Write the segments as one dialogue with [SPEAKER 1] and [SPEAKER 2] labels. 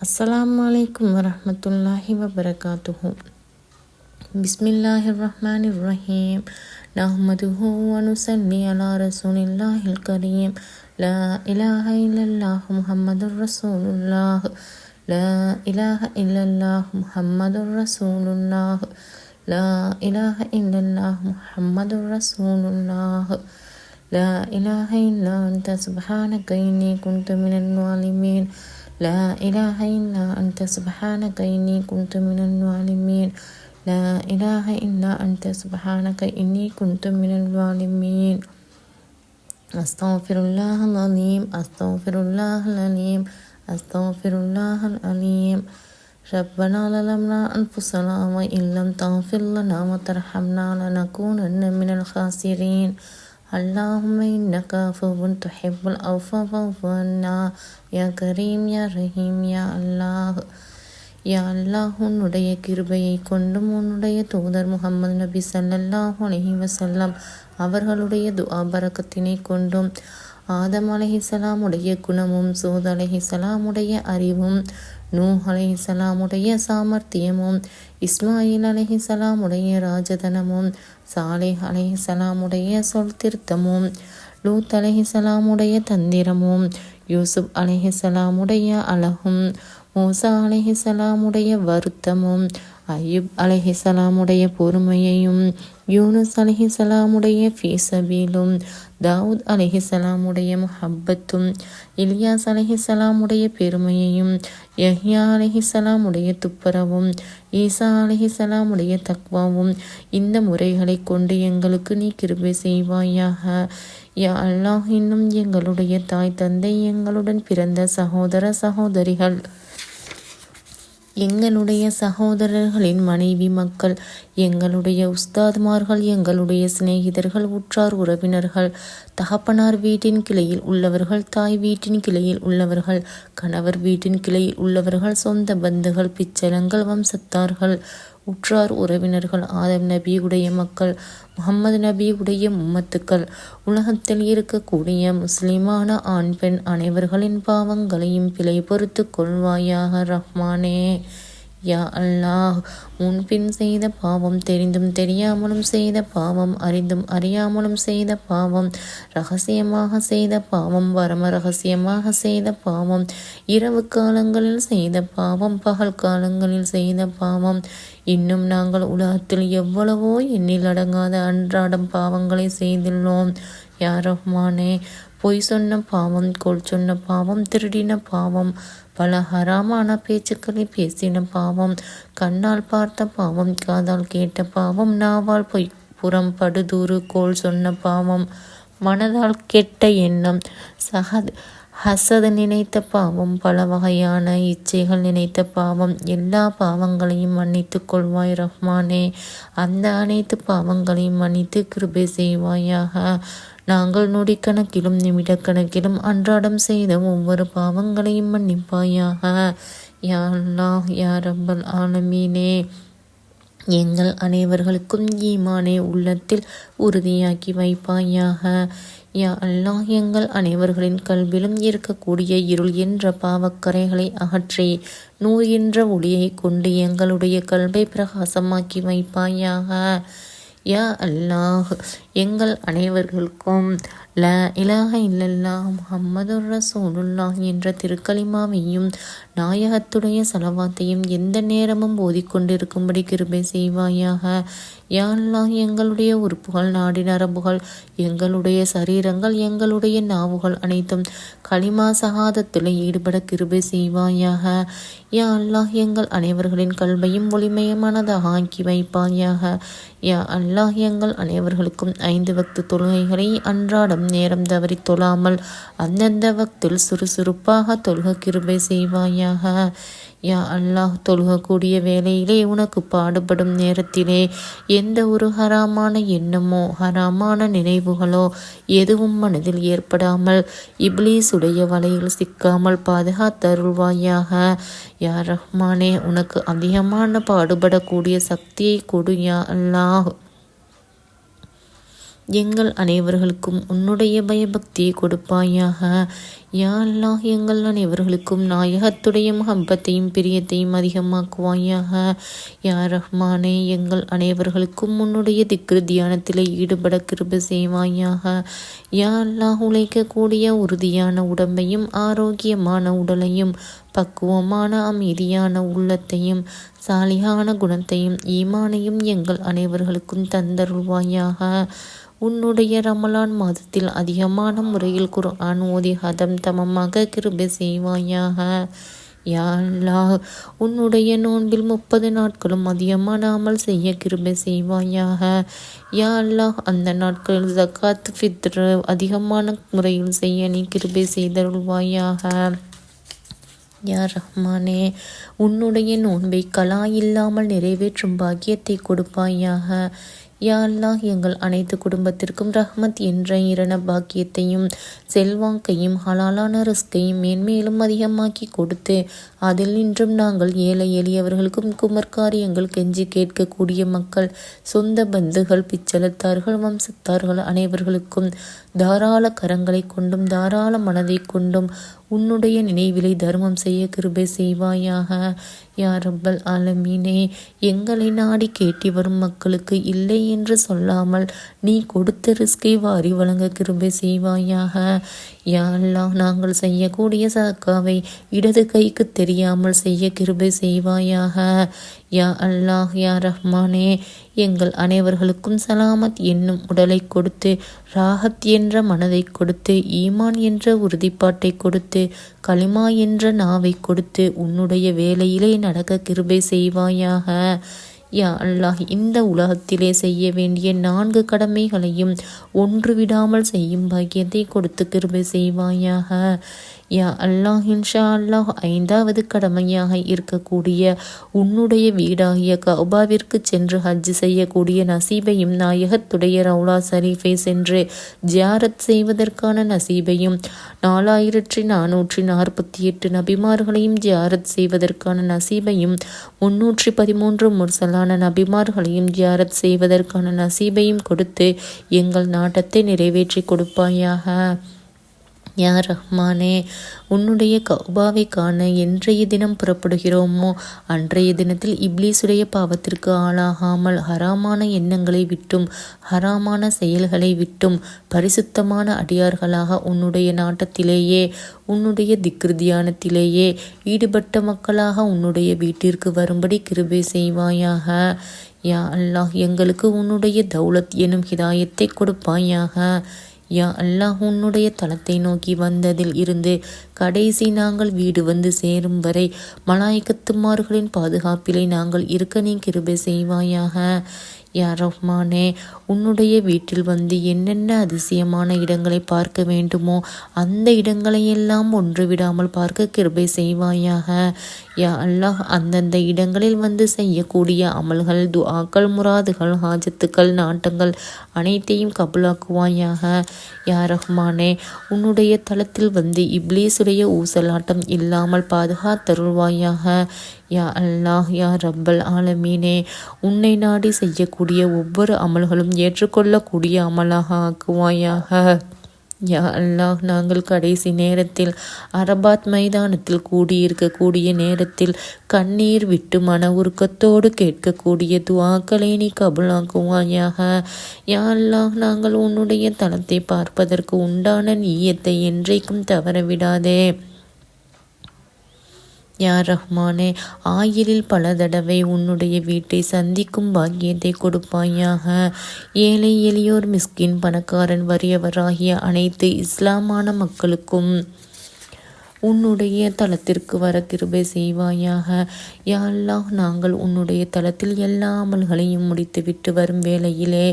[SPEAKER 1] Assalamualaikum warahmatullahi wabarakatuh. Bismillahirrahmanirrahim. Nahmaduhu wa nusalli ala rasulillahil kareem. La ilaha illallah Muhammadur Rasulullah. La ilaha illallah Muhammadur Rasulullah. La ilaha illallah Muhammadur Rasulullah. La ilaha illa anta subhanaka inni kuntu minal zalimin. La ilaha illa anta subhanaka inni kuntu minal zalimin. La ilaha illa anta subhanaka inni kuntu minal zalimin. Astaghfirullahal azim, astaghfirullahal azim, astaghfirullahal azim. Rabbana zalamna anfusana wa illam taghfir lana wa tarhamna lanakunanna minal khasirin. Allahumma innaka afuwwun tuhibbul afwa fa'fu anna. Ya கரீம் யா ரஹீம் யா அல்லாஹ். யா அல்லாஹ், உன்னுடைய கிருபையை கொண்டும் உன்னுடைய தூதர் முகமது நபி ஸல்லல்லாஹு அலைஹி வஸல்லம் அவர்களுடைய துஆ பரக்கத்தினை கொண்டும் ஆதம் அலைஹிஸ்ஸலாமுடைய குணமும் சூத் அலைஹிஸ்ஸலாமுடைய அறிவும் நூஹ் அலைஹிஸ்ஸலாமுடைய சாமர்த்தியமும் இஸ்மாயில் அலைஹிஸ்ஸலாமுடைய ராஜதனமும் சாலிஹ் அலைஹிஸ்ஸலாமுடைய சொல் திருத்தமும் லூத் அலைஹிஸ்ஸலாமுடைய தந்திரமும் யூசுப் அலைஹிஸ்ஸலாமுடைய அழகும் மூசா அலைஹிஸ்ஸலாமுடைய வருத்தமும் அய்யூப் அலைஹிஸ்ஸலாமுடைய பொறுமையையும் யூனுஸ் அலைஹிஸ்ஸலாமுடைய ஃபீசபீலும் தாவூத் அலைஹிஸ்ஸலாமுடைய முஹப்பத்தும் இலியாஸ் அலைஹிஸ்ஸலாமுடைய பெருமையையும் யஹ்யா அலைஹிஸ்ஸலாமுடைய துப்புரவும் ஈசா அலைஹிஸ்ஸலாமுடைய தக்வாவும் இந்த முறைகளை கொண்டு எங்களுக்கு நீ கிருபை செய்வாயாக. யா அல்லாஹ், இன்னும் எங்களுடைய தாய் தந்தை, எங்களுடன் பிறந்த சகோதர சகோதரிகள், எங்களுடைய சகோதரர்களின் மனைவி மக்கள், எங்களுடைய உஸ்தாத்மார்கள், எங்களுடைய சிநேகிதர்கள், உற்றார் உறவினர்கள், தகப்பனார் வீட்டின் கிளையில் உள்ளவர்கள், தாய் வீட்டின் கிளையில் உள்ளவர்கள், கணவர் வீட்டின் கிளையில் உள்ளவர்கள், சொந்த பந்துகள், பிச்சலங்கள், வம்சத்தார்கள், உற்றார் உறவினர்கள், ஆதம் நபியுடைய மக்கள், முகம்மது நபியுடைய உம்மத்துக்கள், உலகத்தில் இருக்கக்கூடிய முஸ்லிமான ஆண் பெண் அனைவர்களின் பாவங்களையும் பிழை பொறுத்து கொள்வாயாக ரஹ்மானே. யா அல்லாஹ், முன்பின் செய்த பாவம், தெரிந்தும் தெரியாமலும் செய்த பாவம், அறிந்தும் அறியாமலும் செய்த பாவம், ரகசியமாக செய்த பாவம், வரம ரகசியமாக செய்த பாவம், இரவு காலங்களில் செய்த பாவம், பகல் காலங்களில் செய்த பாவம், இன்னும் நாங்கள் உலகத்தில் எவ்வளவோ எண்ணில் அடங்காத அன்றாடம் பாவங்களை செய்துள்ளோம். யா ரஹ்மானே, பொய் சொன்ன பாவம், கோல் சொன்ன பாவம், திருடின பாவம், பல ஹராமான பேச்சுக்களை பேசின பாவம், கண்ணால் பார்த்த பாவம், காதால் கேட்ட பாவம், நாவால் பொய் புறம் படுதூறு கோல் சொன்ன பாவம், மனதால் கெட்ட எண்ணம், ஹசது நினைத்த பாவம், பல வகையான இச்சைகள் நினைத்த பாவம், எல்லா பாவங்களையும் மன்னித்து கொள்வாய் ரஹ்மானே. அந்த அனைத்து பாவங்களையும் மன்னித்து கிருபை செய்வாயாக. நாங்கள் நொடிக்கணக்கிலும் நிமிடக்கணக்கிலும் அன்றாடம் செய்த ஒவ்வொரு பாவங்களையும் மன்னிப்பாயாக. யா அல்லாஹ், யா ரப்பல் ஆலமீனே, எங்கள் அனைவர்களுக்கும் ஈமானை உள்ளத்தில் உறுதியாக்கி வைப்பாயாக. யா அல்லாஹ், எங்கள் அனைவர்களின் கல்விலும் இருக்கக்கூடிய இருள் என்ற பாவக்கரைகளை அகற்றி நூர் என்ற ஒளியை கொண்டு எங்களுடைய கல்வை பிரகாசமாக்கி வைப்பாயாக. யா அல்லாஹ், எங்கள் அனைவர்களுக்கும் லா இலாஹ இல்லல்லாஹ் முஹம்மதுர் ரசூலுல்லாஹ் என்ற திருக்கலிமாவையும் நாயகத்துடைய சலவாத்தையும் எந்த நேரமும் ஓதிக்கொண்டிருக்கும்படி கிருபை செய்வாயாக. யா அல்லாஹ், எங்களுடைய உறுப்புகள், நாடி நரம்புகள், எங்களுடைய சரீரங்கள், எங்களுடைய நாவுகள் அனைத்தும் கலிமா சகாதத்தில் ஈடுபட கிருபை செய்வாயாக. யா அல்லாஹ், எங்கள் அனைவர்களின் கல்வையும் ஒளிமயமானதாக ஆக்கி வைப்பாயாக. யா அல்லாஹ், எங்கள் அனைவர்களுக்கும் 5 வக்து தொழுகைகளை அன்றாடம் நேரம் தவறி தொழாமல் அந்தந்த வக்தில் சுறுசுறுப்பாக தொழுக கிருபை செய்வாயாக. யா அல்லாஹ், தொழுகக்கூடிய வேளையிலே உனக்கு பாடுபடும் நேரத்திலே எந்த ஒரு ஹராமான எண்ணமோ ஹராமான நினைவுகளோ எதுவும் மனதில் ஏற்படாமல் இப்லீசுடைய வலையில் சிக்காமல் பாதுகாத்தருள்வாயாக. யா ரஹ்மானே, உனக்கு அதிகமான பாடுபடக்கூடிய சக்தியை கொடு யா அல்லாஹ். எங்கள் அனைவர்களுக்கும் உன்னுடைய பயபக்தியை கொடுப்பாயாக. யா அல்லாஹ் எங்கள் அனைவர்களுக்கும் நாயகத்துடைய முஹப்பத்தையும் பிரியத்தையும் அதிகமாக்குவாயாக. யா ரஹ்மானே எங்கள் அனைவர்களுக்கும் உன்னுடைய திக்ரு தியானத்தில் ஈடுபட கிருபை செய்வாயாக. யா அல்லாஹ் உழைக்கக்கூடிய உறுதியான உடம்பையும் ஆரோக்கியமான உடலையும் பக்குவமான அமைதியான உள்ளத்தையும் சாலிகான குணத்தையும் ஈமானையும் எங்கள் அனைவர்களுக்கும் தந்தருள்வாயாக. உன்னுடைய ரமலான் மாதத்தில் அதிகமான முறையில் குர்ஆன் ஓதி ஹதம் தமமாக கிருபை செய்வாயாக. யா அல்லாஹ் உன்னுடைய நோன்பில் 30 நாட்களும் அதிகமான அமல் செய்ய கிருபை செய்வாயாக. யா அல்லாஹ் அந்த நாட்களில் ஜகாத் ஃபித்ர் அதிகமான முறையில் செய்ய நீ கிருபை செய்தருள்வாயாக. யா ரஹ்மானே உன்னுடைய நோன்பை கலா இல்லாமல் நிறைவேற்றும் பாக்கியத்தை கொடுப்பாயாக. யா அல்லாஹ் எங்கள் அனைத்து குடும்பத்திற்கும் ரஹ்மத் என்ற இரண பாக்கியத்தையும் செல்வாக்கையும் ஹலாலான ரிஸ்கையும் மேன்மேலும் அதிகமாக்கி கொடுத்து அதில் இன்றும் நாங்கள் ஏழை எளியவர்களுக்கும் குமர்காரியங்கள் கெஞ்சி கேட்கக்கூடிய மக்கள் சொந்த பந்துகள் பிச்சலத்தார்கள் வம்சத்தார்கள் அனைவர்களுக்கும் தாராள கரங்களை கொண்டும் தாராள மனதை கொண்டும் உன்னுடைய நினைவிலை தர்மம் செய்ய கிருபை செய்வாயாக. யா ரப்பல் ஆலமீனே எங்களை நாடி கேட்டி வரும் மக்களுக்கு இல்லை என்று சொல்லாமல் நீ கொடுத்த ரிஸ்கை வாரி வழங்க கிருபை செய்வாயாக. யா அல்லாஹ் நாங்கள் செய்யக்கூடிய சதக்காவை இடது கைக்கு தெரியாமல் செய்ய கிருபை செய்வாயாக. யா அல்லாஹ் யா ரஹ்மானே எங்கள் அனைவர்களுக்கும் சலாமத் என்னும் உடலை கொடுத்து ராஹத் என்ற மனதை கொடுத்து ஈமான் என்ற உறுதிப்பாட்டை கொடுத்து கலிமா என்ற நாவை கொடுத்து உன்னுடைய வேலையிலே நடக்க கிருபை செய்வாயாக. யா அல்லாஹ் இந்த உலகத்திலே செய்ய வேண்டிய 4 கடமைகளையும் ஒன்று விடாமல் செய்யும் பாக்கியத்தை கொடுத்து கிருபை செய்வாயாக. யா அல்லாஹ் இன்ஷா அல்லாஹ் 5வது கடமையாக இருக்கக்கூடிய உன்னுடைய வீடாகிய கஅபாவிற்கு சென்று ஹஜ் செய்யக்கூடிய நசீபையும் நாயகத்துடைய ரவுலா ஷரீஃபை சென்று ஜியாரத் செய்வதற்கான நசீபையும் 4448 நபிமார்களையும் ஜியாரத் செய்வதற்கான நசீபையும் 313 முர்சலான நபிமார்களையும் ஜியாரத் செய்வதற்கான நசீபையும் கொடுத்து எங்கள் நாட்டத்தை நிறைவேற்றி கொடுப்பாயாக. யா ரஹ்மானே உன்னுடைய கஅபாவை காண என்றைய தினம் புறப்படுகிறோமோ அன்றைய தினத்தில் இப்லீசுடைய பாவத்திற்கு ஆளாகாமல் ஹராமான எண்ணங்களை விட்டும் ஹராமான செயல்களை விட்டும் பரிசுத்தமான அடியார்களாக உன்னுடைய நாட்டத்திலேயே உன்னுடைய திக்ர் தியானத்திலேயே ஈடுபட்ட மக்களாக உன்னுடைய வீட்டிற்கு வரும்படி கிருபை செய்வாயாக. யா அல்லாஹ் எங்களுக்கு உன்னுடைய தௌலத் எனும் ஹிதாயத்தை கொடுப்பாயாக. யா அல்லாஹ் உன்னுடைய தலத்தை நோக்கி வந்ததில் இருந்து கடைசி நாங்கள் வீடு வந்து சேரும் வரை மலாய்க்கத்துமார்களின் பாதுகாப்பிலே நாங்கள் இருக்க நீ கிருபை செய்வாயாக. யா ரஹ்மானே உன்னுடைய வீட்டில் வந்து என்னென்ன அதிசயமான இடங்களை பார்க்க வேண்டுமோ அந்த இடங்களையெல்லாம் ஒன்று விடாமல் பார்க்க கிருபை செய்வாயாக. யா அல்லாஹ் அந்தந்த இடங்களில் வந்து செய்யக்கூடிய அமல்கள் துஆக்கள் முராதுகள் ஹாஜத்துக்கள் நாட்டங்கள் அனைத்தையும் கபுலாக்குவாயாக. யா ரஹ்மானே உன்னுடைய தளத்தில் வந்து இப்லீசுடைய ஊசலாட்டம் இல்லாமல் பாதுகாத்தருள்வாயாக. யா அல்லாஹ் யா ரப்பல் ஆலமீனே உன்னை நாடி செய்யக்கூடிய ஒவ்வொரு அமல்களும் ஏற்றுக்கொள்ளக்கூடிய அமலாக ஆக்குவாயாக. யா அல்லாஹ் நாங்கள் கடைசி நேரத்தில் அரபாத் மைதானத்தில் கூடியிருக்கக்கூடிய நேரத்தில் கண்ணீர் விட்டு மன உருக்கத்தோடு கேட்கக்கூடிய துஆக்களை நீ கபுலாக்குவாயாக. யா அல்லாஹ் நாங்கள் உன்னுடைய தலத்தை பார்ப்பதற்கு உண்டான நிய்யத்தை என்றைக்கும் தவறவிடாதே. யா ரஹ்மானே ஆயிலில் பல தடவை உன்னுடைய வீட்டை சந்திக்கும் பாக்கியத்தை கொடுப்பாயாக. ஏழை எளியோர் மிஸ்கின் பணக்காரன் வறியவராகிய அனைத்து இஸ்லாமான மக்களுக்கும் உன்னுடைய தலத்திற்கு வர கிருபை செய்வாயாக. யா அல்லாஹ் நாங்கள் உன்னுடைய தலத்தில் எல்லா அமல்களையும் முடித்துவிட்டு வரும் வேளையிலே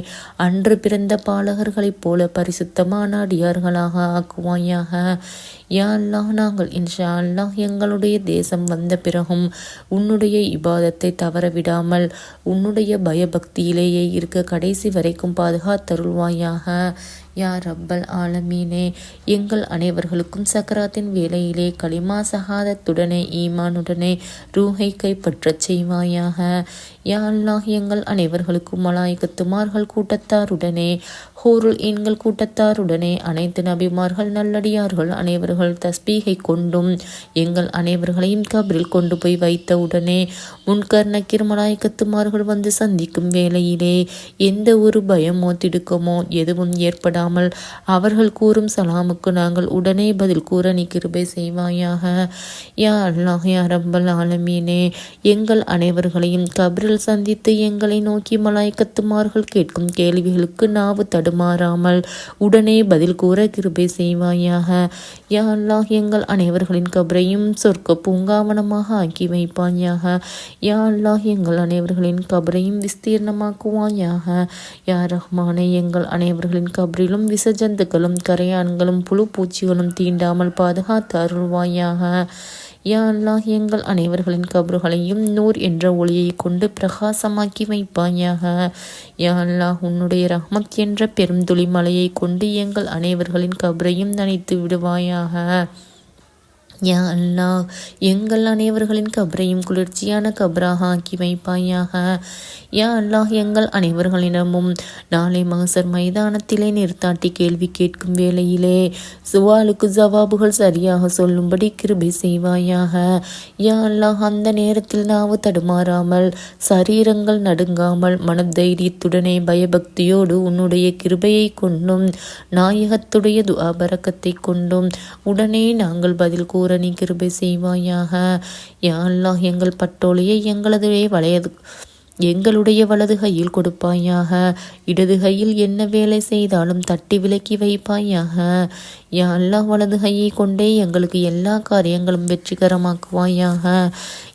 [SPEAKER 1] அன்று பிறந்த பாலகர்களைப் போல பரிசுத்தமான அடியார்களாக ஆக்குவாயாக. யா அல்லாஹ் நாங்கள் இன்ஷா அல்லாஹ் எங்களுடைய தேசம் வந்த பிறகும் உன்னுடைய இபாதத்தை தவறவிடாமல் உன்னுடைய பயபக்தியிலேயே இருக்க கடைசி வரைக்கும் பாதுகாத்தருள்வாயாக. யா ரப்பல் ஆலமீனே எங்கள் அனைவர்களுக்கும் சக்கராத்தின் வேளையிலே கலிமா சஹாதத்துடனே ஈமானுடனே ரூஹை கைப்பற்றச் செய்வாயாக. யா அல்லாஹ் எங்கள் அனைவர்களுக்கும் மலாய்கத்துமார்கள் கூட்டத்தாருடனே ஹூருல் எண்கள் கூட்டத்தாருடனே அனைத்து நபிமார்கள் நல்லடியார்கள் அனைவர்கள் தஸ்பீகை கொண்டும் எங்கள் அனைவர்களையும் கபரில் கொண்டு போய் வைத்தவுடனே முன்கர் நக்கீர் மலாய்கத்துமார்கள் வந்து சந்திக்கும் வேளையிலே எந்த ஒரு பயமோ திடுக்கமோ எதுவும் ஏற்படாமல் அவர்கள் கூறும் சலாமுக்கு நாங்கள் உடனே பதில் கூற நீ கிருபை செய்வாயாக. யா அல்லாஹ் யா ரப்பல் ஆலமீனே, எங்கள் அனைவர்களையும் கபரில் சந்தித்து எங்களை நோக்கி மலாய்கத்துமார்கள் கேட்கும் கேள்விகளுக்கு நாவு தடுமாறாமல் உடனே பதில் கூற கிருபை செய்வாயாக. யா அல்லாஹ் எங்கள் அனைவர்களின் கபரையும் சொர்க்க பூங்காவனமாக ஆக்கி வைப்பாயாக. யா அல்லாஹ் எங்கள் அனைவர்களின் கபரையும் விஸ்தீர்ணமாக்குவாயாக. யா ரஹ்மானே, எங்கள் அனைவர்களின் கபரிலும் விசஜந்துக்களும் கரையான்களும் புழு பூச்சிகளும் தீண்டாமல் பாதுகாத்து அருள்வாயாக. யா அல்லாஹ் எங்கள் அனைவர்களின் கபறுகளையும் நூர் என்ற ஒளியை கொண்டு பிரகாசமாக்கி வைப்பாயாக. யா அல்லாஹ் உன்னுடைய ரஹ்மத் என்ற பெருந்துளி மலையை கொண்டு எங்கள் அனைவர்களின் கபரையும் நனைத்து விடுவாயாக. யா அல்லாஹ் எங்கள் அனைவர்களின் கபரையும் குளிர்ச்சியான கபராக ஆக்கி வைப்பாயாக. யா அல்லாஹ் எங்கள் அனைவர்களிடமும் நாளை மகசர் மைதானத்திலே நிறுத்தாட்டி கேள்வி கேட்கும் வேளையிலே சுவாலுக்கு ஜவாபுகள் சரியாக சொல்லும்படி கிருபை செய்வாயாக. யா அல்லாஹ் அந்த நேரத்தில் நாவு தடுமாறாமல் சரீரங்கள் நடுங்காமல் மனதைரியத்துடனே பயபக்தியோடு உன்னுடைய கிருபையை கொண்டும் நாயகத்துடைய துஆபரக்கத்தை கொண்டும் உடனே நாங்கள் பதில் கூற நீ கிருபை செய்வாயாக. யா அல்லாஹ் எங்கள் பட்டோலையை எங்களுடைய வலது கையில் கொடுப்பாயாக. இடது கையில் என்ன வேலை செய்தாலும் தட்டி விலக்கி வைப்பாயாக. யா அல்லாஹ் வலது கையை கொண்டே எங்களுக்கு எல்லா காரியங்களும் வெற்றிகரமாக்குவாயாக.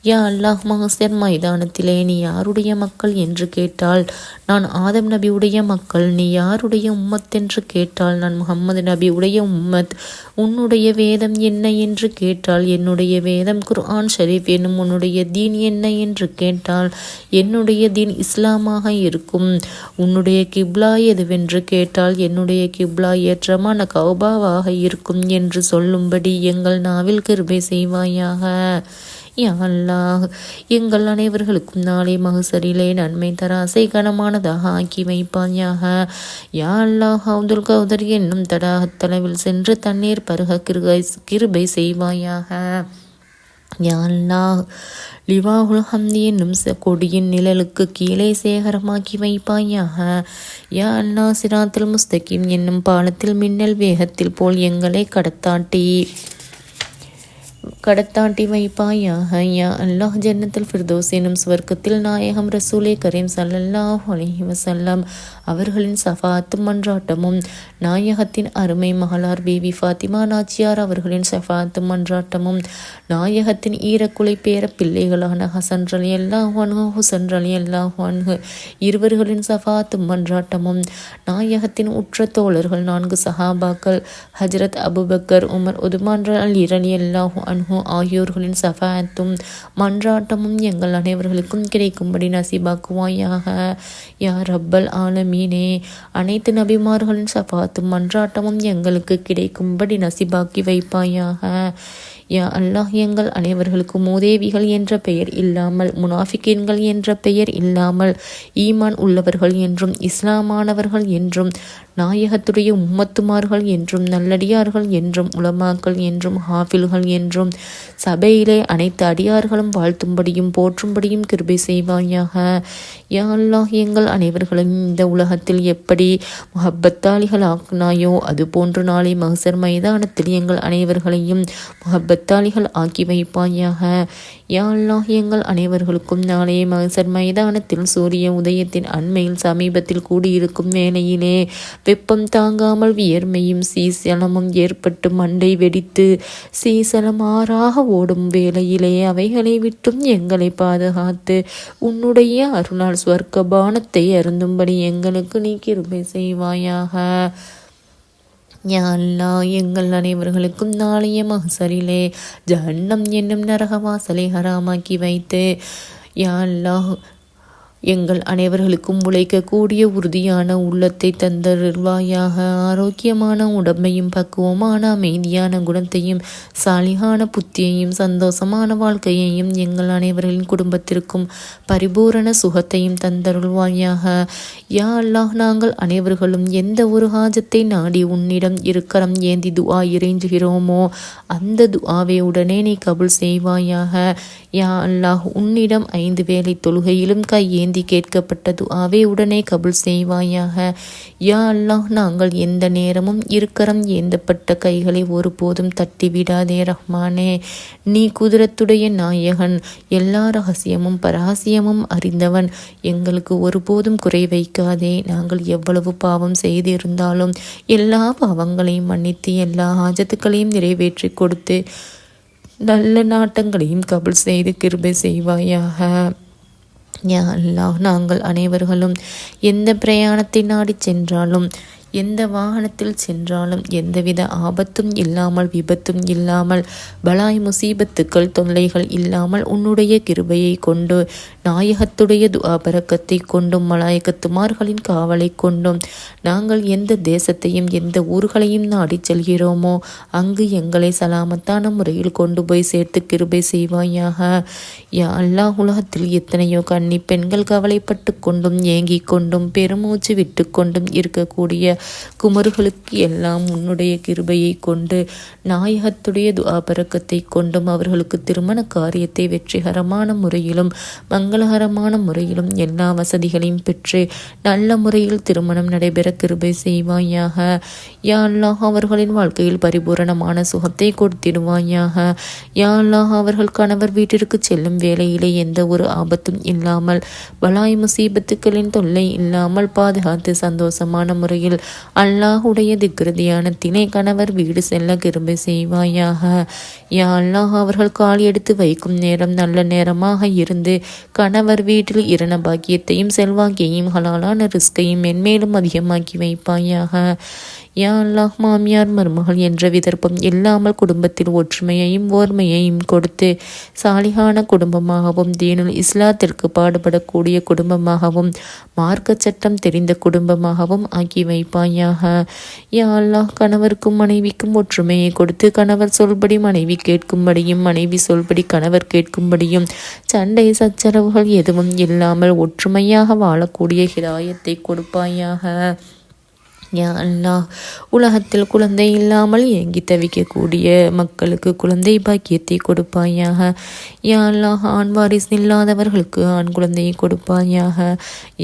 [SPEAKER 1] யா அல்லாஹ் மஹ்ஷர் மைதானத்திலே நீ யாருடைய மக்கள் என்று கேட்டால் நான் ஆதம் நபி உடைய மக்கள், நீ யாருடைய உம்மத் என்று கேட்டால் நான் முஹம்மது நபி உடைய உம்மத், உன்னுடைய வேதம் என்ன என்று கேட்டால் என்னுடைய வேதம் குர்ஆன் ஷரீஃப் என்னும் உன்னுடைய தீன் என்ன என்று கேட்டால் என்னுடைய தீன் இஸ்லாமாக இருக்கும். உன்னுடைய கிப்லா எதுவென்று கேட்டால் என்னுடைய கிப்லா ஏற்றமான கௌபாவாக இருக்கும் என்று சொல்லும்படி எங்கள் நாவில் கிருபை செய்வாயாக. யா அல்லாஹ் எங்கள் அனைவர்களுக்கும் நாளை மஹ்ஷரிலே நன்மை தராசை கனமானதாக ஆக்கி வைப்பாயாக. யா அல்லாஹ் அப்துல் கௌதர் என்னும் தடாகத்தளவில் சென்று தண்ணீர் பருக கிருபை செய்வாயாக. யா அல்லாஹ் லிவாஹுல் ஹம்தி என்னும் கொடியின் நிழலுக்கு கீழே சேகரமாக்கி வைப்பாயாக. யா அல்லாஹ் சிராத்துல் முஸ்தகீம் என்னும் பாலத்தில் மின்னல் வேகத்தில் போல் எங்களை கடத்தாட்டி வைப்பாயாக. யா அல்லாஹ் ஜன்னத்துல் ஃபிர்தௌஸ் எனும் சுவர்க்கத்தில் நாயகம் ரசூலே கரீம் ஸல்லல்லாஹு அலைஹி வஸல்லம் அவர்களின் ஸஃபாத்தும் மன்றாட்டமும் நாயகத்தின் அருமை மகளார் பீவி ஃபாத்திமா நாச்சியார் அவர்களின் ஸஃபாத்தும் மன்றாட்டமும் நாயகத்தின் ஈரக்குலை பேர பிள்ளைகளான ஹசன் ரலியல்லாஹு அன்ஹு ஹுசன் ரலியல்லாஹு அன்ஹு இருவர்களின் ஸஃபாத்தும் மன்றாட்டமும் நாயகத்தின் உற்ற தோழர்கள் 4 சஹாபாக்கள் ஹஜ்ரத் அபூபக்கர், உமர், உதுமான் அலி ரலியல்லாஹு அன்ஹு ஆகியோர்களின் ஸஃபாத்தும் மன்றாட்டமும் எங்கள் அனைவர்களுக்கும் கிடைக்கும்படி நசீபாக்குவாயாக. யா ரப்பல் ஆலமீனே, அனைத்து நபிமார்களின் ஸஃபாத்தும் மன்றாட்டமும் எங்களுக்கு கிடைக்கும்படி நசீபாக்கி வைப்பாயாக. யா அல்லாஹ் எங்கள் அனைவர்களுக்கு மூதேவிகள் என்ற பெயர் இல்லாமல், முனாஃபிகீன்கள் என்ற பெயர் இல்லாமல், ஈமான் உள்ளவர்கள் என்றும் இஸ்லாமானவர்கள் என்றும் நாயகத்துடைய உம்மத்துமார்கள் என்றும் நல்லடியார்கள் என்றும் உலமாக்கள் என்றும் ஹாஃபில்கள் என்றும் சபையிலே அனைத்து அடியார்களும் வாழ்த்தும்படியும் போற்றும்படியும் கிருபை செய்வாயாக. யா அல்லாஹ் எங்கள் அனைவர்களும் இந்த உலகத்தில் எப்படி முஹப்பத்தாளிகள் ஆக்கினாயோ அது போன்று நாளை மஹ்ஷர் மைதானத்தில் எங்கள் அனைவர்களையும் முஹப்பத்தாளிகள் ஆக்கி வைப்பாயாக. யா அல்லாஹ் எங்கள் அனைவர்களுக்கும் நாளைய மஹ்ஷர் மைதானத்தில் சூரிய உதயத்தின் அண்மையில் சமீபத்தில் கூடியிருக்கும் வேளையிலே வெப்பம் தாங்காமல் வியர்மையும் சீசலமும் ஏற்பட்டு மண்டை வெடித்து சீசலம் ஆறாக ஓடும் வேளையிலே அவைகளை விட்டும் எங்களை பாதுகாத்து உன்னுடைய அருளால் ஸ்வர்க்க பானத்தை அருந்தும்படி எங்களுக்கு நீ கிருபை செய்வாயாக. யா அல்லாஹ் எங்கள் அனைவர்களுக்கும் நாளைய மஹ்ஷரிலே ஜஹன்னம் என்னும் நரகவாசலை ஹராமாக்கி வைத்து யா அல்லாஹ் எங்கள் அனைவர்களுக்கும் உழைக்கக்கூடிய உறுதியான உள்ளத்தை தந்தருள்வாயாக. ஆரோக்கியமான உடம்பையும் பக்குவமான அமைதியான குணத்தையும் சாலிகான புத்தியையும் சந்தோஷமான வாழ்க்கையையும் எங்கள் அனைவர்களின் குடும்பத்திற்கும் பரிபூரண சுகத்தையும் தந்தருள்வாயாக. யா அல்லாஹ், நாங்கள் அனைவர்களும் எந்த ஒரு ஹாஜத்தை நாடி உன்னிடம் இருக்கரம் ஏந்தி துஆ இறைஞ்சுகிறோமோ அந்த துஆவை உடனே நீ கபுல் செய்வாயாக. யா அல்லாஹ், உன்னிடம் 5 வேளை தொழுகையிலும் கையேந்தி கேட்கப்பட்ட துஆவை உடனே கபுல் செய்வாயாக. யா அல்லாஹ், நாங்கள் எந்த நேரமும் இருக்கரம் ஏந்தப்பட்ட கைகளை ஒருபோதும் தட்டிவிடாதே ரஹ்மானே. நீ குதிரத்துடைய நாயகன், எல்லா ரகசியமும் பரஹசியமும் அறிந்தவன். எங்களுக்கு ஒருபோதும் குறை வைக்காதே. நாங்கள் எவ்வளவு பாவம் செய்திருந்தாலும் எல்லா பாவங்களையும் மன்னித்து எல்லா ஆஜத்துக்களையும் நிறைவேற்றி கொடுத்து நல்ல நாட்டங்களையும் கபுல் செய்து கிருபை செய்வாயாக. யா அல்லாஹ், நாங்கள் அனைவர்களும் எந்த பிரயாணத்தை நாடி சென்றாலும் எந்த வாகனத்தில் சென்றாலும் எந்தவித ஆபத்தும் இல்லாமல் விபத்தும் இல்லாமல் பலாய் முசீபத்துக்கள் தொல்லைகள் இல்லாமல் உன்னுடைய கிருபையை கொண்டு நாயகத்துடைய துஆ பரக்கத்தை கொண்டும் மலாயகத்துமார்களின் காவலை கொண்டும் நாங்கள் எந்த தேசத்தையும் எந்த ஊர்களையும் நாடி செல்கிறோமோ அங்கு எங்களை சலாமத்தான முறையில் கொண்டு போய் சேர்த்து கிருபை செய்வாயாக. யா அல்லாஹ், உலகத்தில் எத்தனையோ கன்னி பெண்கள் கவலைப்பட்டு கொண்டும் ஏங்கிக் கொண்டும் பெருமூச்சு விட்டு கொண்டும் இருக்கக்கூடிய குமர்களுக்கு எல்லாம் உன்னுடைய கிருபையை கொண்டு நாயகத்துடைய துஆ பரக்கத்தை கொண்டும் அவர்களுக்கு திருமண காரியத்தை வெற்றிகரமான முறையிலும் மங்களகரமான முறையிலும் எல்லா வசதிகளையும் பெற்று நல்ல முறையில் திருமணம் நடைபெற கிருபை செய்வாயாக. யா அல்லாஹ், அவர்களின் வாழ்க்கையில் பரிபூரணமான சுகத்தை கொடுத்திடுவாயாக. யா அல்லாஹ், அவர்கள் கணவர் வீட்டிற்கு செல்லும் வேளையிலே எந்த ஒரு ஆபத்தும் இல்லாமல் பலாய் முசீபத்துக்களின் தொல்லை இல்லாமல் பாதுகாத்து சந்தோஷமான முறையில் அல்லாஹுடைய திக்ரு தியானத்திலே கணவர் வீடு செல்ல கிருபை செய்வாயாக. யா அல்லாஹ், அவர்கள் கால் எடுத்து வைக்கும் நேரம் நல்ல நேரமாக இருந்து கணவர் வீட்டில் இரண பாக்கியத்தையும் செல்வாக்கியையும் ஹலாலான ரிஸ்கையும் மென்மேலும் அதிகமாக்கி வைப்பாயாக. யா அல்லாஹ், மாமியார் மருமகள் என்ற விதர்ப்பம் இல்லாமல் குடும்பத்தில் ஒற்றுமையையும் ஓர்மையையும் கொடுத்து சாலிகான குடும்பமாகவும் தீனுல் இஸ்லாத்திற்கு பாடுபடக்கூடிய குடும்பமாகவும் மார்க்க சட்டம் தெரிந்த குடும்பமாகவும் ஆக்கி வைப்பாயாக. யா அல்லாஹ், கணவருக்கும் மனைவிக்கும் ஒற்றுமையை கொடுத்து கணவர் சொல்படி மனைவி கேட்கும்படியும் மனைவி சொல்படி கணவர் கேட்கும்படியும் சண்டை சச்சரவுகள் எதுவும் இல்லாமல் ஒற்றுமையாக வாழக்கூடிய ஹிதாயத்தை கொடுப்பாயாக. யா அல்லாஹ், உலகத்தில் குழந்தை இல்லாமல் ஏங்கி தவிக்கக்கூடிய மக்களுக்கு குழந்தை பாக்கியத்தை கொடுப்பாயாக. யா அல்லாஹ், ஆண் வாரிசு இல்லாதவர்களுக்கு ஆண் குழந்தையை கொடுப்பாயாக.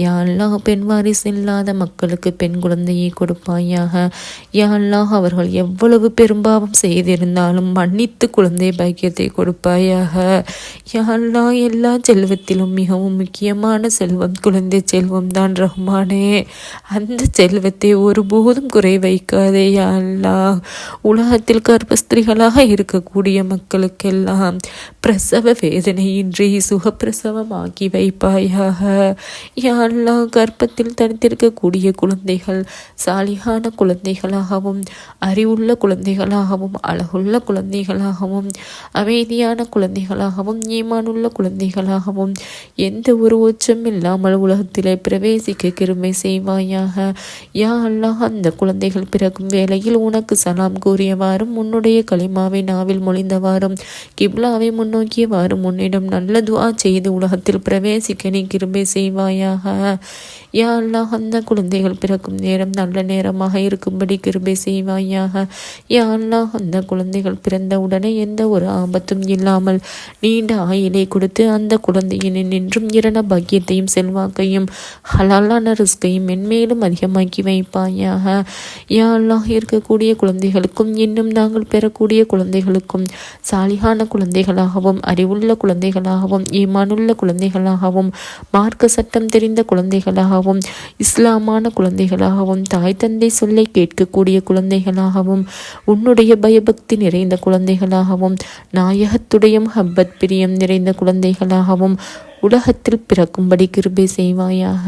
[SPEAKER 1] யா அல்லாஹ், பெண் வாரிசு இல்லாத மக்களுக்கு பெண் குழந்தையை கொடுப்பாயாக. யா அல்லாஹ், அவர்கள் எவ்வளவு பெரும்பாவம் செய்திருந்தாலும் மன்னித்து குழந்தை பாக்கியத்தை கொடுப்பாயாக. யா அல்லாஹ், எல்லா செல்வத்திலும் மிகவும் முக்கியமான செல்வம் குழந்தை செல்வம் தான் ரஹ்மானே. அந்த செல்வத்தை ஒருபோதும் குறை வைக்காதே யா அல்லாஹ். உலகத்தில் கர்ப்பஸ்திரிகளாக இருக்கக்கூடிய மக்களுக்கெல்லாம் பிரசவ வேதனையின்றி சுகப்பிரசவமாக்கி வைப்பாயாக. யா அல்லாஹ், கர்ப்பத்தில் தனித்திருக்கக்கூடிய குழந்தைகள் சாலிகான குழந்தைகளாகவும் அறிவுள்ள குழந்தைகளாகவும் அழகுள்ள குழந்தைகளாகவும் அமைதியான குழந்தைகளாகவும் ஈமானுள்ள குழந்தைகளாகவும் எந்த ஒரு உச்சம் இல்லாமல் உலகத்திலே பிரவேசிக்க கிருபை செய்வாயாக. யா அல்லாஹ், அந்த குழந்தைகள் பிறக்கும் வேளையில் உனக்கு சலாம் கூறியவாறும் உன்னுடைய கலிமாவை நாவில் மொழிந்தவாறும் கிப்லாவை முன்னோக்கியவாறும் உன்னிடம் நல்ல துஆ செய்து உலகத்தில் பிரவேசிக்க நீ கிருபை செய்வாயாக. யா அல்லாஹ், அந்த குழந்தைகள் பிறக்கும் நேரம் நல்ல நேரமாக இருக்கும்படி கிருபை செய்வாயாக. யா அல்லாஹ், அந்த குழந்தைகள் பிறந்த உடனே எந்த ஒரு ஆபத்தும் இல்லாமல் நீண்ட ஆயிலை கொடுத்து அந்த குழந்தையின் நின்றும் இரண பாக்கியத்தையும் செல்வாக்கையும் ஹலாலான ரிஸ்கையும் மென்மேலும் அதிகமாக்கி வைப்பாயாக. யா அல்லாஹ், இருக்கக்கூடிய குழந்தைகளுக்கும் இன்னும் நாங்கள் பெறக்கூடிய குழந்தைகளுக்கும் சாலிகான குழந்தைகளாகவும் அறிவுள்ள குழந்தைகளாகவும் ஈமானுள்ள குழந்தைகளாகவும் மார்க்க சட்டம் தெரிந்த குழந்தைகளாகவும் இஸ்லாமான குழந்தைகளாகவும் தாய் தந்தை சொல்லை கேட்கக்கூடிய குழந்தைகளாகவும் உன்னுடைய பயபக்தி நிறைந்த குழந்தைகளாகவும் நாயகத்துடைய ஹப்பத் பிரியம் நிறைந்த குழந்தைகளாகவும் உலகத்தில் பிறக்கும்படி கிருபை செய்வாயாக.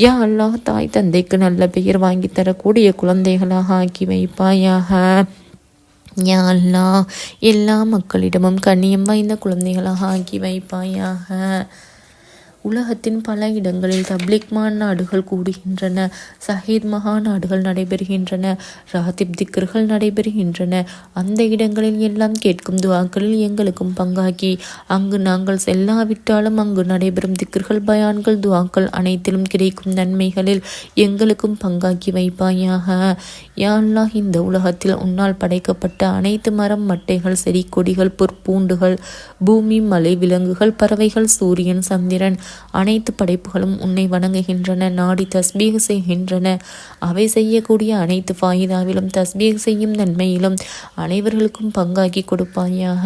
[SPEAKER 1] யா அல்லாஹ், தாய் தந்தைக்கு நல்ல பெயர் வாங்கி தரக்கூடிய குழந்தைகளாக ஆக்கி வைப்பாயாக. யா அல்லாஹ், எல்லா மக்களிடமும் கண்ணியம் வாய்ந்த குழந்தைகளாக ஆக்கி வைப்பாயாக. உலகத்தின் பல இடங்களில் தப்லீக் மாநாடுகள் கூடுகின்றன, சஹீத் மகாநாடுகள் நடைபெறுகின்றன, ராத்திப் திக்ர்கள் நடைபெறுகின்றன. அந்த இடங்களில் எல்லாம் கேட்கும் துஆக்களில் எங்களுக்கும் பங்காக்கி, அங்கு நாங்கள் செல்லாவிட்டாலும் அங்கு நடைபெறும் திக்ர்கள், பயான்கள், துஆக்கள் அனைத்திலும் கிடைக்கும் நன்மைகளில் எங்களுக்கும் பங்காக்கி வைப்பாயாக. யா அல்லாஹ், இந்த உலகத்தில் உன்னால் படைக்கப்பட்ட அனைத்து மரம், மட்டைகள், செடி கொடிகள், புற்பூண்டுகள், பூமி, மலை, விலங்குகள், பறவைகள், சூரியன், சந்திரன், அனைத்து படைப்புகளும் உன்னை வணங்குகின்றன, நாடி தஸ்பீக் செய்கின்றன. அவை செய்யக்கூடிய அனைத்து ஃபாயிதாவிலும் தஸ்பீக் செய்யும் நன்மையிலும் அனைவர்களுக்கும் பங்காக்கி கொடுப்பாயாக.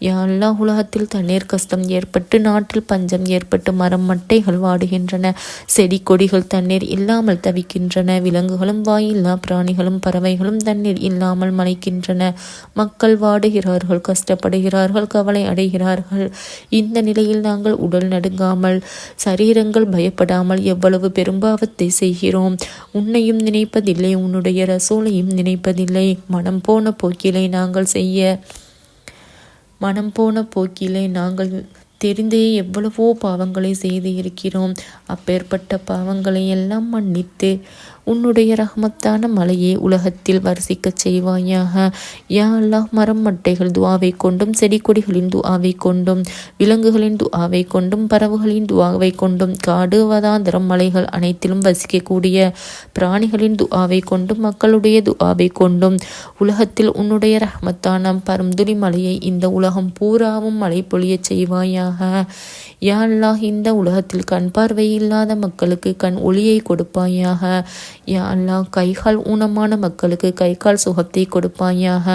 [SPEAKER 1] யா அல்லாஹ், உலகத்தில் தண்ணீர் கஷ்டம் ஏற்பட்டு, நாட்டில் பஞ்சம் ஏற்பட்டு, மரம் மட்டைகள் வாடுகின்றன, செடி கொடிகள் தண்ணீர் இல்லாமல் தவிக்கின்றன, விலங்குகளும் வாயில்லா பிராணிகளும் பறவைகளும் தண்ணீர் இல்லாமல் மலைக்கின்றன, மக்கள் வாடுகிறார்கள், கஷ்டப்படுகிறார்கள், கவலை அடைகிறார்கள். இந்த நிலையில் நாங்கள் உடல் நடுங்காமல், சரீரங்கள் பயப்படாமல் எவ்வளவு பெரும்பாவத்தை செய்கிறோம். உன்னையும் நினைப்பதில்லை, உன்னுடைய ரசூலையும் நினைப்பதில்லை. மனம் போன போக்கிலே நாங்கள் தெரிந்தே எவ்வளவோ பாவங்களை செய்து இருக்கிறோம். அப்பேற்பட்ட பாவங்களை எல்லாம் மன்னித்து உன்னுடைய ரஹ்மத்தான மலையை உலகத்தில் வர்சிக்கச் செய்வாயாக. யா அல்லாஹ், மரம் மட்டைகள் துஆவை கொண்டும், செடி கொடிகளின் துஆவை கொண்டும், விலங்குகளின் துஆவை கொண்டும், பறவைகளின் துஆவை கொண்டும், காடு வதாந்திரம் மலைகள் அனைத்திலும் வசிக்கக்கூடிய பிராணிகளின் துஆவை கொண்டும், மக்களுடைய துஆவை கொண்டும் உலகத்தில் உன்னுடைய ரஹ்மத்தான பரந்துளி மலையை இந்த உலகம் பூராவும் மழை பொழியச் செய்வாயாக. யா அல்லாஹ், இந்த உலகத்தில் கண் பார்வை இல்லாத மக்களுக்கு கண் ஒளியை கொடுப்பாயாக. யா அல்லாஹ், கைகால் ஊனமான மக்களுக்கு கைகால் சுகத்தை கொடுப்பாயாக.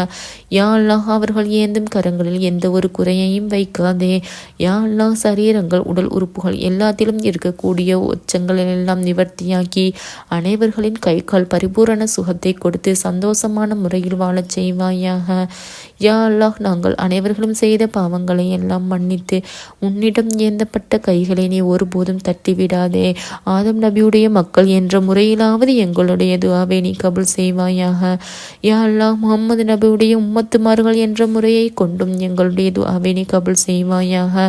[SPEAKER 1] யா அல்லாஹ், அவர்கள் ஏந்தும் கரங்களில் எந்த ஒரு குறையையும் வைக்காதே. யா அல்லாஹ், சரீரங்கள், உடல் உறுப்புகள் எல்லாத்திலும் இருக்கக்கூடிய உச்சங்களை எல்லாம் நிவர்த்தியாக்கி அனைவர்களின் கைகால் பரிபூரண சுகத்தை கொடுத்து சந்தோஷமான முறையில் வாழச் செய்வாயாக. யா அல்லாஹ், நாங்கள் அனைவர்களும் செய்த பாவங்களை எல்லாம் மன்னித்து உன்னிடம் ஏந்தப்பட்ட கைகளை நீ ஒருபோதும் தட்டிவிடாதே. ஆதம் நபியுடைய மக்கள் என்ற முறையிலாவது எங்களுடைய துஆவை நீ கபுல் செய்வாயாக. யா அல்லாஹ், முகமது நபியுடைய உம்மத்துமார்கள் என்ற முறையை கொண்டும் எங்களுடைய துஆவை நீ கபுல் செய்வாயாக.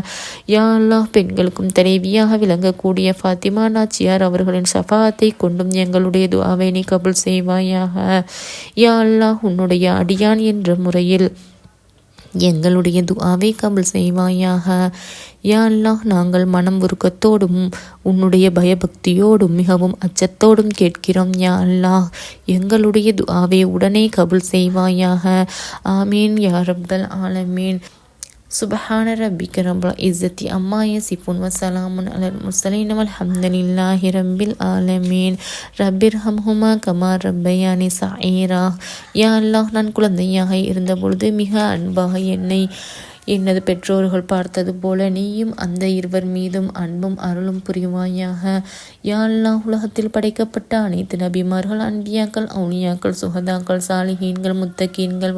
[SPEAKER 1] யா அல்லாஹ், பெண்களுக்கும் தலைவியாக விளங்கக்கூடிய ஃபாத்திமா நாச்சியார் அவர்களின் ஷஃபாத்தை கொண்டும் எங்களுடைய துஆவை நீ கபுல் செய்வாயாக. யா அல்லாஹ், உன்னுடைய அடியான் என்ற முறையில் எங்களுடைய துஆவை கபுல் செய்வாயாக. யா அல்லாஹ், நாங்கள் மனம் உருக்கத்தோடும் உன்னுடைய பயபக்தியோடும் மிகவும் அச்சத்தோடும் கேட்கிறோம். யா அல்லாஹ், எங்களுடைய துஆவை உடனே கபுல் செய்வாயாக. ஆமீன் யா ரப்பல் ஆலமீன். சுபஹான ரப்பிக ரப்பில் இஸ்ஸத்தி அம்மா யசிஃபூன் வஸலாமுன் அலல் முர்ஸலீன் வல்ஹம்துலில்லாஹி ரப்பில் ஆலமீன். ரப்பிர்ஹம்ஹுமா கமா ரப்பயானி ஸகீரா. யா அல்லாஹ், நான் குழந்தையாக இருந்தபொழுது மிக அன்பாக என்னை எனது பெற்றோர்கள் பார்த்தது போல நீயும் அந்த இருவர் மீதும் அன்பும் அருளும் புரிவாயாக. யா அல்லாஹ், உலகத்தில் படைக்கப்பட்ட அனைத்து நபிமார்கள், அன்பியாக்கள், அவுலியாக்கள், சுஹதாக்கள், சாலிஹீன்கள், முத்தகீன்கள்,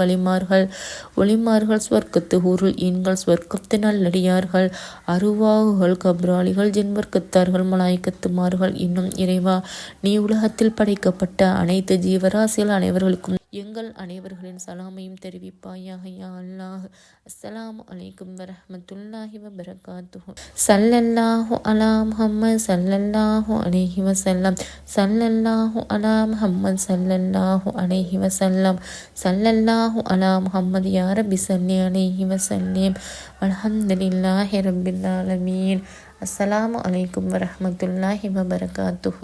[SPEAKER 1] ஒளிமார்கள், ஸ்வர்க்கத்து ஹூருல் ஈன்கள், ஸ்வர்க்கத்து நல்லடியார்கள், அருவாகுகள், கப்ராலிகள், ஜென்வர்க்கத்தார்கள், மலாய்க்கத்துமார்கள், இன்னும் இறைவா, நீ உலகத்தில் படைக்கப்பட்ட அனைத்து ஜீவராசிகள் அனைவர்களுக்கும் எங்கள் அனைவர்களின் சலாமையும் தெரிவிப்பாயாக. யா அல்லாஹ். அஸ்ஸலாமு அலைக்கும் வரஹ்மத்துல்லாஹி வபரகாத்துஹு. ஸல்லல்லாஹு அலா முஹம்மத் ஸல்லல்லாஹு அலைஹி வஸல்லம். ஸல்லல்லாஹு அலா முஹம்மத் ஸல்லல்லாஹு அலைஹி வஸல்லம். ஸல்லல்லாஹு அலா முஹம்மத். யா ரப்பி ஸல்லி அலைஹி வஸல்லிம். அல்ஹம்துலில்லாஹி ரப்பில் ஆலமீன். அஸ்ஸலாமு அலைக்கும் வரஹ்மத்துல்லாஹி வபரகாத்துஹு.